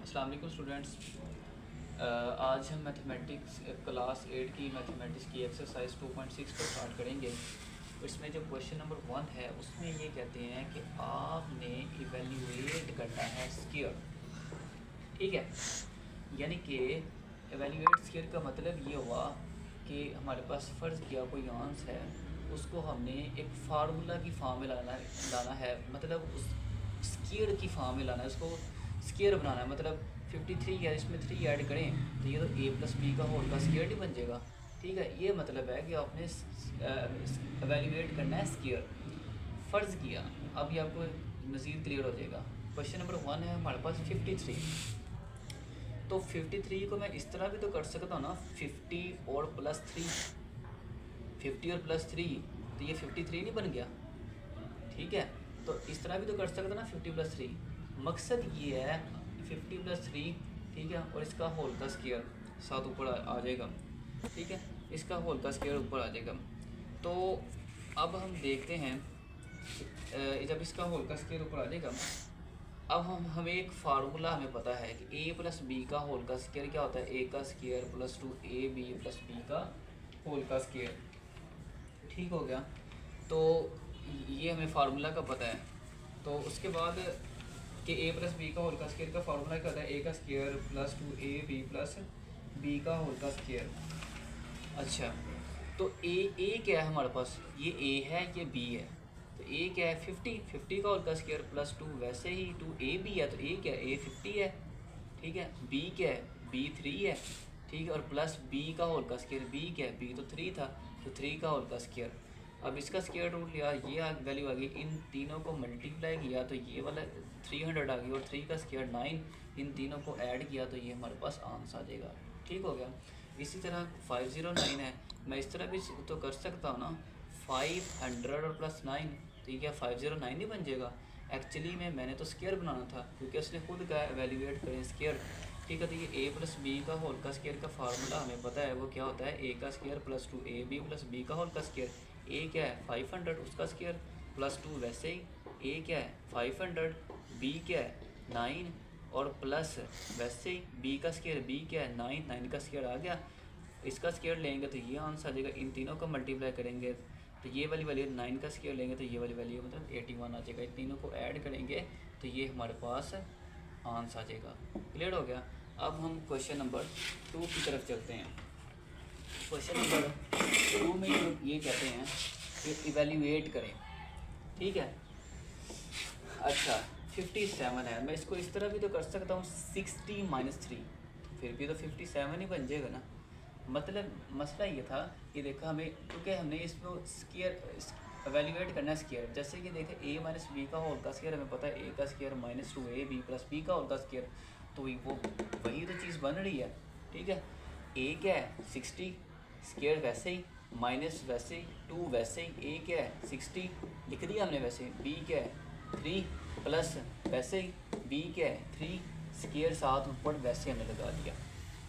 अस्सलाम वालेकुम स्टूडेंट्स। आज हम मैथमेटिक्स क्लास 8 की मैथमेटिक्स की एक्सरसाइज 2.6 को स्टार्ट करेंगे। इसमें जो क्वेश्चन नंबर 1 है उसमें ये कहते हैं कि आपने इवेल्यूएट करना है स्क्वायर। ठीक है, यानी कि एवेल्यूएट स्क्वायर का मतलब ये हुआ कि हमारे पास फ़र्ज़ किया कोई आंस है, उसको हमने एक फार्मूला की फॉर्म में लाना है, मतलब उस स्क्वायर की फॉर्म में लाना है, उसको स्क्वायर बनाना है। मतलब 53 है, इसमें 3 ऐड करें तो ये तो a प्लस बी का होल का स्क्वायर ही बन जाएगा। ठीक है, ये मतलब है कि आपने एवेल्यूएट करना है स्क्वायर। फ़र्ज़ किया, अब ये आपको मज़ीद क्लियर हो जाएगा। क्वेश्चन नंबर 1 है हमारे पास 53। तो 53 को मैं इस तरह भी तो कर सकता हूँ ना, 50 और प्लस 3, 50 और प्लस 3, तो ये 53 नहीं बन गया। ठीक है, तो इस तरह भी तो कर सकता ना, 50 प्लस 3। मकसद ये है 50 प्लस 3, ठीक है, और इसका होल का स्क्वायर साथ ऊपर आ जाएगा। ठीक है, इसका होल का स्क्वायर ऊपर आ जाएगा। तो अब हम देखते हैं जब इसका होल का स्क्वायर ऊपर आ जाएगा, अब हमें एक फार्मूला हमें पता है कि a प्लस बी का होल का स्क्वायर क्या होता है, a का square plus 2ab plus b का होल का स्क्वायर। ठीक हो गया, तो ये हमें फार्मूला का पता है। तो उसके बाद कि a प्लस बी का होल का स्क्वायर का फार्मूला क्या होता है, a का square plus 2ab plus b का होल का स्क्वायर। अच्छा, तो a क्या है हमारे पास, ये a है, ये b है। तो a क्या है, 50 का होल का स्क्वायर प्लस 2, वैसे ही 2ab है तो a क्या है, a 50 है। ठीक है, b क्या है, b 3 है। ठीक है, और प्लस b का होल का स्क्वायर, b क्या है, b तो 3 था, तो 3 का होल का स्क्वायर। अब इसका स्क्वायर रूट लिया, ये वैल्यू आ गई, इन तीनों को मल्टीप्लाई किया तो ये वाला 300 आ गई, और 3 का स्क्वायर 9, इन तीनों को ऐड किया तो ये हमारे पास आंसर आ जाएगा। ठीक हो गया। इसी तरह 509 है, मैं इस तरह भी तो कर सकता हूँ ना, 500 और प्लस 9, तो ये क्या 509 नहीं बन जाएगा। एक्चुअली में मैंने तो स्क्वायर बनाना था, क्योंकि उसने खुद कहा एवेल्यूएट करें स्क्वायर। ठीक है, तो ये a प्लस बी का होल का स्क्वायर का फार्मूला हमें पता है, वो क्या होता है, a का square plus 2ab plus b का होल का स्क्वायर। a क्या है 500, उसका स्क्वायर प्लस 2, वैसे ही a क्या है 500, b क्या है 9, और प्लस वैसे ही b का स्क्वायर, b क्या है 9 का स्क्वायर आ गया। इसका स्क्वायर लेंगे तो ये आंसर आ जाएगा, इन तीनों को मल्टीप्लाई करेंगे तो ये वाली वैल्यू 9 का स्क्वायर लेंगे तो ये वाली वैल्यू मतलब 81 आ जाएगा। इन तीनों को ऐड करेंगे तो ये हमारे पास आंसर आ जाएगा। क्लियर हो गया। अब हम क्वेश्चन नंबर 2 की तरफ चलते हैं। क्वेश्चन नंबर 2 में ये कहते हैं कि इवेल्यूएट करें। ठीक है, अच्छा 57 है, मैं इसको इस तरह भी तो कर सकता हूँ 60 माइनस 3, फिर भी तो 57 ही बन जाएगा ना। मतलब मसला ये था कि देखा हमें, क्योंकि हमने इसको स्क्वायर एवेल्यूएट करना है स्क्वायर। जैसे कि देखें a माइनस बी का होल का स्क्वायर हमें पता है, a का square minus 2ab plus b का होल का स्क्वायर, तो वो वही तो चीज़ बन रही है। ठीक है, a क्या है 60, स्क्वायर वैसे ही, माइनस वैसे ही, 2 वैसे ही, a क्या है 60 लिख दिया हमने, वैसे b क्या है 3 प्लस वैसे ही b क्या है 3, स्क्वायर साथ ऊपर वैसे हमने लगा दिया।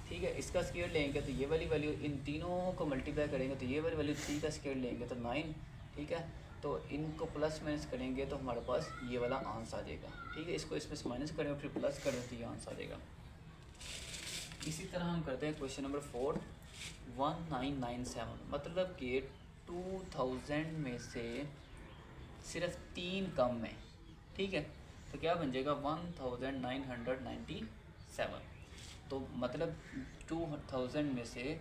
ठीक है, इसका स्क्वायर लेंगे तो ये वाली वैल्यू, इन तीनों को मल्टीप्लाई करेंगे तो ये वाली वैल्यू 3 का स्क्वायर लेंगे तो 9। ठीक है, तो इनको प्लस माइनस करेंगे तो हमारे पास ये वाला आंसर आ जाएगा। ठीक है, इसको इसमें से माइनस करेंगे फिर प्लस करें तो ये आंसर आ जाएगा। इसी तरह हम करते हैं क्वेश्चन नंबर 4, 1997, मतलब कि 2000 में से सिर्फ 3 कम है। ठीक है, तो क्या बन जाएगा 1997। तो मतलब 2000 में से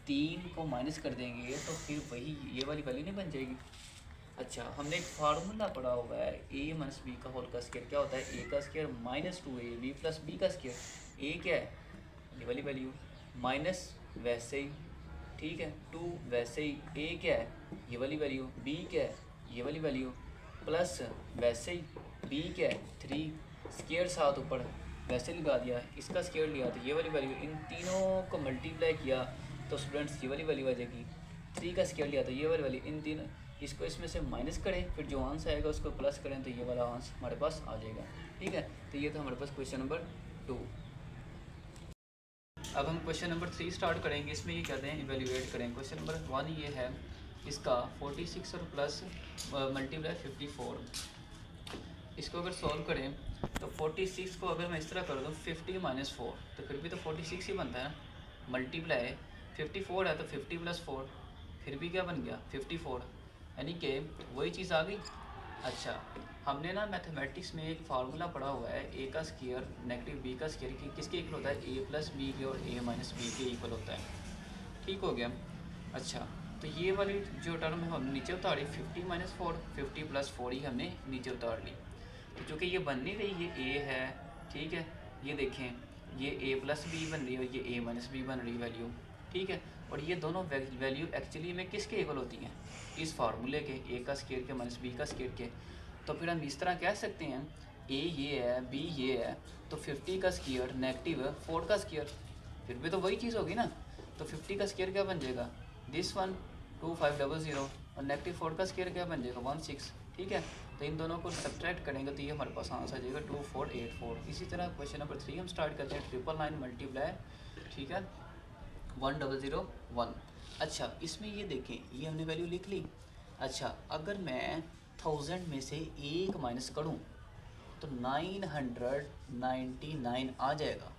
3 को माइनस कर देंगे तो फिर वही ये वाली वैल्यू नहीं बन जाएगी। अच्छा, हमने एक फार्मूला पढ़ा हुआ है, a माइनस बी का होल का स्क्वायर क्या होता है, a का square minus 2ab plus b का स्क्वायर। a क्या है ये वाली वैल्यू, माइनस वैसे ही, ठीक है 2 वैसे ही, a क्या है ये वाली वैल्यू, b क्या है ये वाली वैल्यू, प्लस वैसे ही b क्या है 3, स्क्वायर साथ ऊपर वैसे लगा दिया, इसका स्क्वायर लिया तो ये वाली वैल्यू, इन तीनों को मल्टीप्लाई किया तो स्टूडेंट्स ये वाली वैल्यू आ जाएगी। 3 का स्क्वायर लिया तो ये वाली वैल्यू, इन तीनों इसको इसमें से माइनस करें, फिर जो आंसर आएगा उसको प्लस करें तो ये वाला आंसर हमारे पास आ जाएगा। ठीक है, तो ये था हमारे पास क्वेश्चन नंबर 2। अब हम क्वेश्चन नंबर 3 स्टार्ट करेंगे। इसमें ये कहते हैं इवेल्यूएट करें। क्वेश्चन नंबर 1 ये है, इसका 46 और प्लस मल्टीप्लाई 54। इसको अगर सॉल्व करें तो 46 को अगर मैं इस तरह कर दूँ 50 - 4 तो फिर भी तो 46 ही बनता है ना। मल्टीप्लाई 54 है तो 50 + 4 फिर भी क्या बन गया 54, यानी कि वही चीज़ आ गई। अच्छा, हमने ना मैथमेटिक्स में एक फार्मूला पढ़ा हुआ है ए का स्क्वायर नेगेटिव बी का स्क्वायर की किसके इक्वल होता है, ए प्लस बी के और ए माइनस बी के इक्वल होता है। ठीक हो गया। अच्छा, तो ये वाली जो टर्म है हमने नीचे उतारी 50 - 4, 50 + 4 ही हमने नीचे उतार ली। तो चूँकि ये बन नहीं रही, ये ए है, ठीक है, ये देखें ये ए प्लस बी बन रही है और ये ए माइनस बी बन रही वैल्यू, ठीक है। और ये दोनों वैल्यू एक्चुअली में किसके इक्वल होती हैं, इस फार्मूले के, ए का स्क्वायर के माइनस बी का स्क्वायर के। तो फिर हम इस तरह कह सकते हैं ए ये है, बी ये है, तो 50 का स्क्वायर नेगेटिव 4 का स्क्वायर, फिर भी तो वही चीज़ होगी ना। तो 50 का स्क्वायर क्या बन जाएगा, दिस वन 2500, और नेगेटिव 4 का स्क्वायर क्या बन जाएगा 16, ठीक है। तो इन दोनों को सब्ट्रैक्ट करेंगे तो ये हमारे पास आंसर आ जाएगा 2484। इसी तरह क्वेश्चन नंबर 3 हम स्टार्ट करते हैं, 999 मल्टीप्लाई, ठीक है, 1001। अच्छा, इसमें ये देखें, ये हमने वैल्यू लिख ली। अच्छा, अगर मैं 1000 में से 1 माइनस करूँ तो 999 आ जाएगा,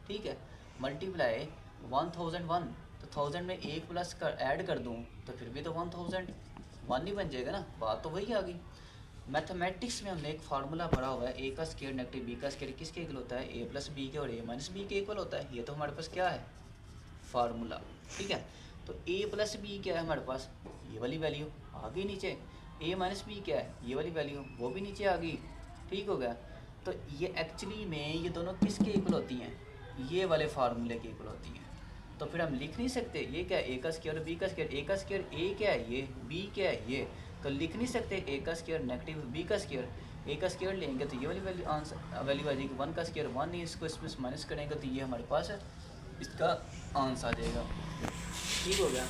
ठीक है। मल्टीप्लाई 1001, तो 1000 में 1 प्लस कर ऐड कर दूँ तो फिर भी तो 1001 ही बन जाएगा ना, बात तो वही आ गई। मैथमेटिक्स में हमने एक फार्मूला पढ़ा हुआ है, ए का स्क्वायर नेगेटिव बी का स्क्वायर किसके इक्वल होता है, ए प्लस बी के और ए माइनस बी के इक्वल होता है। ये तो हमारे पास क्या है, फार्मूला, ठीक है। तो ए प्लस बी क्या है हमारे पास, ये वाली वैल्यू आ गई नीचे, ए माइनस बी क्या है, ये वाली वैल्यू वो भी नीचे आ गई, ठीक हो गया। तो ये एक्चुअली में ये दोनों किसके इक्वल होती हैं, ये वाले फार्मूले के इक्वल होती हैं। तो फिर हम लिख नहीं सकते ये क्या है, ए का स्क्वायर बी का स्क्वायर, ए का स्क्वायर ए क्या है ये, बी क्या है ये, तो लिख नहीं सकते ए का स्क्वायर नेगेटिव बी का स्क्वायर। ए का स्क्वायर लेंगे तो ये वाली वैल्यू आंसर वैल्यू आ जाएगी, 1 का स्क्वायर 1 ही, इसको इसमें माइनस करेंगे तो ये हमारे पास है, इसका आंसर आ जाएगा। ठीक हो गया।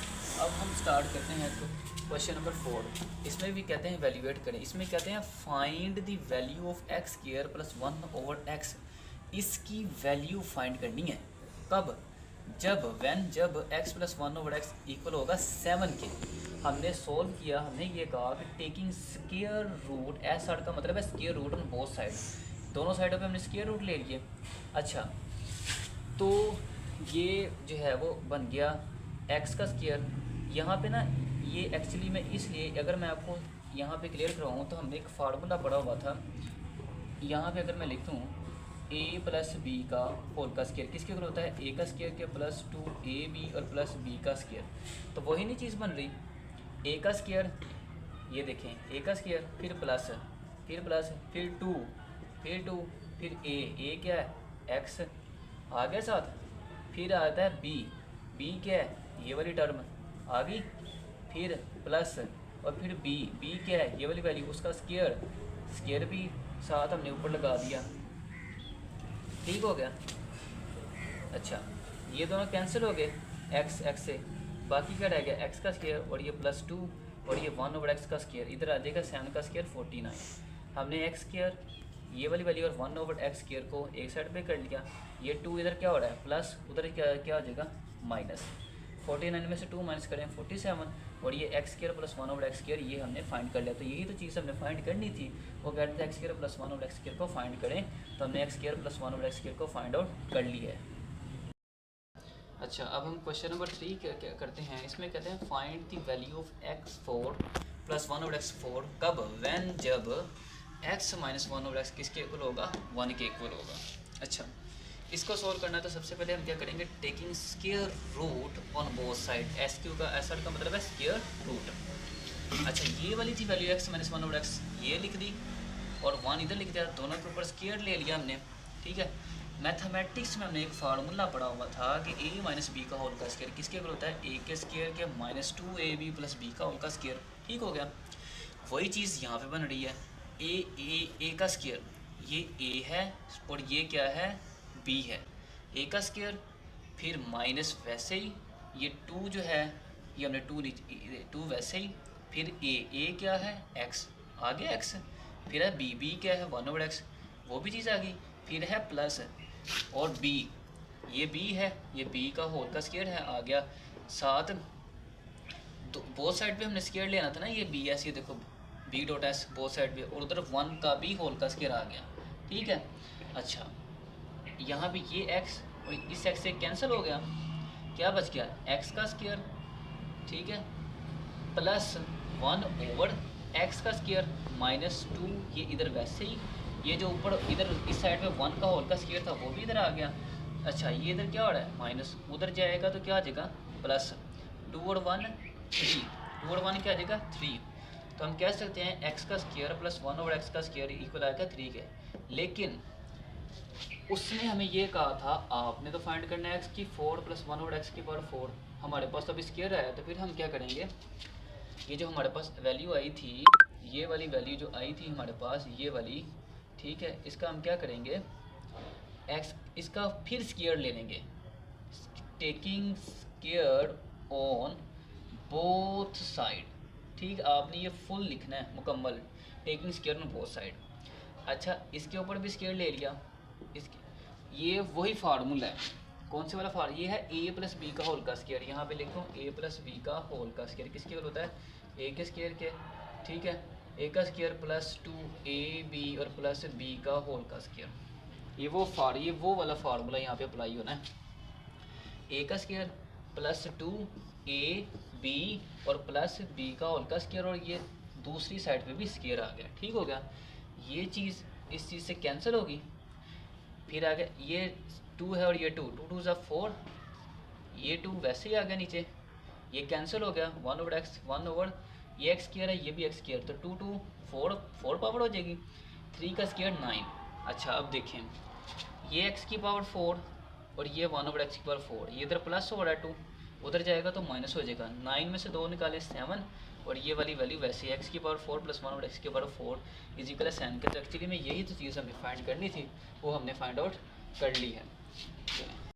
अब हम स्टार्ट करते हैं तो क्वेश्चन नंबर 4, इसमें भी कहते हैं वैल्यूएट करें। इसमें कहते हैं find the value of x square plus 1/x। इसकी वैल्यू फाइंड करनी है कब, जब x प्लस 1/x इक्वल होगा 7 के। हमने सोल्व किया, हमने ये कहा कि taking square root, S side का मतलब है square root on both side, दोनों साइडों पे हमने स्क्वायर रूट ले लिए। अच्छा, तो ये जो है वो बन गया x का स्क्वायर। यहाँ पे ना ये एक्चुअली में इसलिए, अगर मैं आपको यहाँ पे क्लियर करवाऊँ तो हमने एक फार्मूला पढ़ा हुआ था। यहाँ पे अगर मैं लिख दूँ a प्लस बी का होल का स्क्वायर किसके इक्वल होता है, a का स्क्वायर के प्लस 2ab और प्लस b का स्क्वायर, तो वही नहीं चीज़ बन रही। a का स्क्वायर, ये देखें a का स्क्वायर फिर प्लस फिर 2 फिर a क्या है x आ गया साथ, फिर आता है b क्या है ये वाली टर्म आ गई, फिर प्लस और फिर b क्या है ये वाली वैल्यू, उसका स्क्वायर भी साथ हमने ऊपर लगा दिया, ठीक हो गया। अच्छा, ये दोनों कैंसिल हो गए x से, बाकी क्या रह गया x का स्क्वायर और ये प्लस 2 और ये 1/x का स्क्वायर, इधर आ जाएगा 7 का स्क्वायर 49। हमने x स्क्वायर ये वाली वैल्यू और 1/x स्क्वायर को एक साइड पे कर लिया, ये 2 इधर क्या हो रहा है प्लस, उधर क्या हो जाएगा माइनस, 49 में से 2 माइनस करें 47, और ये x square plus 1/x square ये हमने फाइंड कर लिया। तो यही तो चीज़ हमने फाइंड करनी थी, वो कहते थे x square plus 1/x square को फाइंड करें, तो हमने x square plus 1/x square को फाइंड आउट कर लिया है। अच्छा, अब हम क्वेश्चन नंबर 3 क्या करते हैं। इसमें कहते हैं find the value of x4 plus 1/x4 कब, व्हेन जब x माइनस 1/x किसके इक्वल होगा, 1 के इक्वल होगा। अच्छा, इसको सॉल्व करना है तो सबसे पहले हम क्या करेंगे, taking square root on both side, S Q का एस का मतलब है स्क्वायर रूट। अच्छा, ये वाली थी वैल्यू x माइनस 1/x ये लिख दी और 1 इधर लिख दिया, दोनों के ऊपर स्क्वायर ले लिया हमने, ठीक है। मैथमेटिक्स में हमने एक फार्मूला पढ़ा हुआ था कि a माइनस बी का होल का स्क्वायर किसके इक्वल होता है, a के स्क्वायर के माइनस 2ab प्लस b का होल का स्क्वायर, ठीक हो गया। वही चीज़ यहाँ पे बन रही है, a का स्क्वायर ये a है और ये क्या है b है, a का स्क्वायर फिर माइनस वैसे ही ये 2 जो है ये हमने 2 वैसे ही, फिर a क्या है x आ गया x, फिर है b क्या है 1/x वो भी चीज़ आ गई, फिर है प्लस और b ये b है, ये b का होल का स्क्वायर है आ गया साथ, तो बोथ साइड पे हमने स्क्वायर लेना था ना, ये b ऐसे देखो B dot S both side पे, और उधर 1 का भी होल का स्क्वायर आ गया, ठीक है। अच्छा यहाँ पे ये x और इस x से कैंसिल हो गया, क्या बच गया x का स्क्वायर, ठीक है, प्लस 1 ओवर x का स्क्वायर माइनस 2, ये इधर वैसे ही, ये जो ऊपर इधर इस साइड पे 1 का होल का स्क्वायर था वो भी इधर आ गया। अच्छा ये इधर क्या हो रहा है माइनस, उधर जाएगा तो क्या आ जाएगा प्लस, 2 और 1 3, 2 और 1 क्या आ जाएगा 3। तो हम कह सकते हैं x का स्क्वायर प्लस 1 ओवर x का स्क्वायर इक्वल आएगा 3 के। लेकिन उसने हमें ये कहा था आपने तो फाइंड करना है x की 4 प्लस 1 ओवर x की पावर 4, हमारे पास तो अभी स्क्वायर आया, तो फिर हम क्या करेंगे, ये जो हमारे पास वैल्यू आई थी, ये वाली वैल्यू जो आई थी हमारे पास ये वाली, ठीक है, इसका हम क्या करेंगे x, इसका फिर स्क्वायर ले लेंगे, taking square on both side, ठीक, आपने ये फुल लिखना है मुकम्मल, taking square on both side. अच्छा इसके ऊपर भी स्क्वायर ले लिया, इसके ये वही फार्मूला है, कौन से वाला फार्मूला, ये है a प्लस बी का होल का स्क्वायर, यहाँ पे लिखो a प्लस बी का होल का स्क्वायर किसके होता है a के स्क्वायर के, ठीक है, a का स्क्वायर प्लस 2ab और प्लस b का होल का स्क्वायर, ये वो वाला फार्मूला यहाँ पे अप्लाई होना है, a का स्क्वायर प्लस 2ab और प्लस b का होल का स्क्वायर, और ये दूसरी साइड पे भी स्क्वायर आ गया, ठीक हो गया, ये चीज़ इस चीज़ से कैंसिल होगी, फिर आ गया ये 2 है और ये 2, 2 2 ज़ा 4, ये 2 वैसे ही आ गया नीचे, ये कैंसिल हो गया, 1 ओवर x, 1 ओवर ये x स्क्वायर है ये भी x स्क्वायर, तो 2 2 4 पावर हो जाएगी, 3 का स्क्वायर 9। अच्छा अब देखें ये x की पावर 4 और ये 1 ओवर x की पावर 4, ये इधर प्लस हो रहा है 2, उधर जाएगा तो माइनस हो जाएगा, 9 में से 2 निकाले 7, और ये वाली वैल्यू वैसे x की पावर 4 प्लस 1 ओवर x की पावर 4 इजिकल 7 के, तो एक्चुअली में यही तो चीज़ हमें फाइंड करनी थी, वो हमने फाइंड आउट कर ली है।